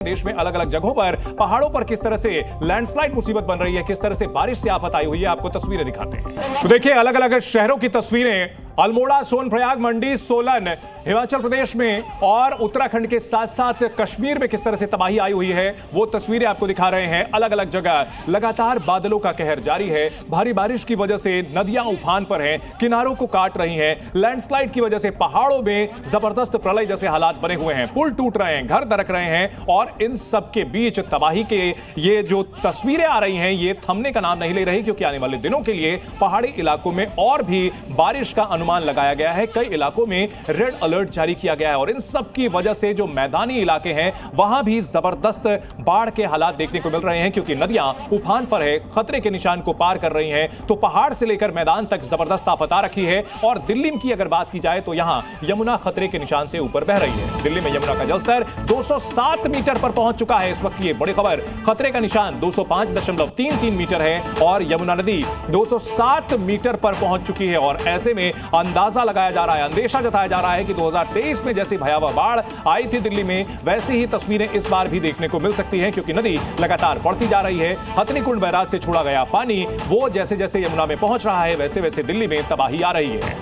देश में अलग अलग जगहों पर पहाड़ों पर किस तरह से लैंडस्लाइड मुसीबत बन रही है, किस तरह से बारिश से आफत आई हुई है, आपको तस्वीरें दिखाते हैं। तो देखिए अलग अलग शहरों की तस्वीरें, अल्मोड़ा, सोनप्रयाग, मंडी, सोलन, हिमाचल प्रदेश में और उत्तराखंड के साथ साथ कश्मीर में किस तरह से तबाही आई हुई है वो तस्वीरें आपको दिखा रहे हैं। अलग अलग जगह लगातार बादलों का कहर जारी है। भारी बारिश की वजह से नदियां उफान पर हैं, किनारों को काट रही हैं। लैंडस्लाइड की वजह से पहाड़ों में जबरदस्त प्रलय जैसे हालात बने हुए हैं, पुल टूट रहे हैं, घर दरक रहे हैं और इन सब के बीच तबाही के ये जो तस्वीरें आ रही हैं ये थमने का नाम नहीं ले रही, क्योंकि आने वाले दिनों के लिए पहाड़ी इलाकों में और भी बारिश का अनुमान लगाया गया है। कई इलाकों में रेड अलर्ट जारी किया गया है और इन सब की वजह से जो मैदानी इलाके हैं वहां भी जबरदस्त बाढ़ के हालात देखने को मिल रहे हैं, क्योंकि नदियां उफान पर है, खतरे के निशान को पार कर रही हैं। तो पहाड़ से लेकर मैदान तक जबरदस्त आफत आ रखी है। और दिल्ली की अगर बात की जाए तो यहां यमुना खतरे के निशान से ऊपर बह रही है। दिल्ली में यमुना का जलस्तर 207 मीटर पर पहुंच चुका है। इस वक्त ये बड़ी खबर, खतरे का निशान 205.33 मीटर है और यमुना नदी 207 मीटर पर पहुंच चुकी है। और ऐसे में अंदाजा लगाया जा रहा है, अंदेशा जताया जा रहा है कि 2023 में जैसी भयावह बाढ़ आई थी दिल्ली में, वैसी ही तस्वीरें इस बार भी देखने को मिल सकती हैं, क्योंकि नदी लगातार बढ़ती जा रही है। हथनीकुंड बैराज से छोड़ा गया पानी वो जैसे जैसे यमुना में पहुंच रहा है वैसे वैसे दिल्ली में तबाही आ रही है।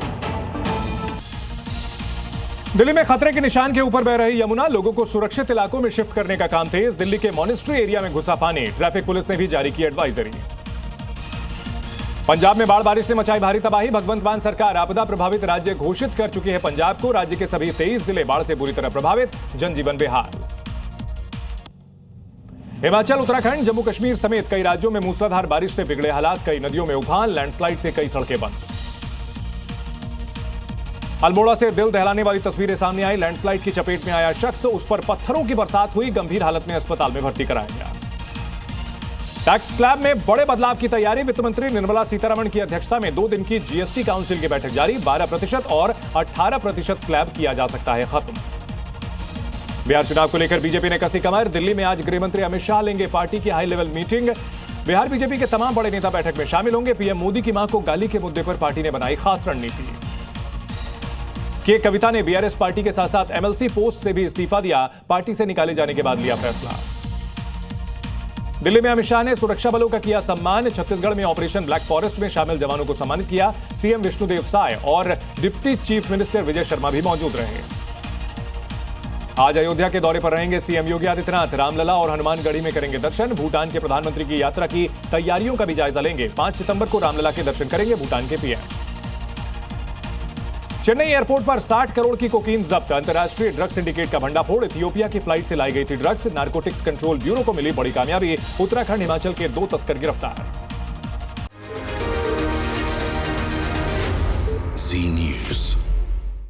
दिल्ली में खतरे के निशान के ऊपर बह रही यमुना, लोगों को सुरक्षित इलाकों में शिफ्ट करने का काम तेज। दिल्ली के मॉनेस्ट्री एरिया में घुसा पानी, ट्रैफिक पुलिस ने भी जारी की एडवाइजरी। पंजाब में बाढ़ बारिश ने मचाई भारी तबाही, भगवंत मान सरकार आपदा प्रभावित राज्य घोषित कर चुकी है पंजाब को। राज्य के सभी 23 जिले बाढ़ से बुरी तरह प्रभावित, जनजीवन बेहाल। हिमाचल, उत्तराखंड, जम्मू कश्मीर समेत कई राज्यों में मूसलाधार बारिश से बिगड़े हालात, कई नदियों में उफान, लैंडस्लाइड से कई सड़कें बंद। अल्मोड़ा से दिल दहलाने वाली तस्वीरें सामने आई। लैंडस्लाइड की चपेट में आया शख्स, उस पर पत्थरों की बरसात हुई, गंभीर हालत में अस्पताल में भर्ती कराया गया। टैक्स स्लैब में बड़े बदलाव की तैयारी, वित्त मंत्री निर्मला सीतारमण की अध्यक्षता में 2 दिन की जीएसटी काउंसिल की बैठक जारी। 12% और 18% स्लैब किया जा सकता है खत्म। बिहार चुनाव को लेकर बीजेपी ने कसी कमर, दिल्ली में आज गृह मंत्री अमित शाह लेंगे पार्टी की high level meeting. Bihar BJP के तमाम बड़े नेता बैठक में शामिल होंगे। पीएम मोदी की मां को गाली के मुद्दे पर पार्टी ने बनाई खास रणनीति। के कविता ने बीआरएस पार्टी के साथ साथ एमएलसी पोस्ट से भी इस्तीफा दिया, पार्टी से निकाले जाने के बाद लिया फैसला। दिल्ली में अमित शाह ने सुरक्षा बलों का किया सम्मान, छत्तीसगढ़ में ऑपरेशन ब्लैक फॉरेस्ट में शामिल जवानों को सम्मानित किया। सीएम विष्णुदेव साय और deputy chief minister Vijay Sharma भी मौजूद रहे। आज अयोध्या के दौरे पर रहेंगे सीएम योगी आदित्यनाथ, रामलला और हनुमानगढ़ी में करेंगे दर्शन। भूटान के प्रधानमंत्री की यात्रा की तैयारियों का भी जायजा लेंगे। 5 सितंबर को रामलला के दर्शन करेंगे भूटान के पीएम। चेन्नई एयरपोर्ट पर 60 करोड़ की कोकीन जब्त, अंतर्राष्ट्रीय ड्रग्स सिंडिकेट का भंडाफोड़। इथियोपिया की फ्लाइट से लाई गई थी ड्रग्स, नारकोटिक्स कंट्रोल ब्यूरो को मिली बड़ी कामयाबी। उत्तराखंड, हिमाचल के 2 तस्कर गिरफ्तार। Zee News।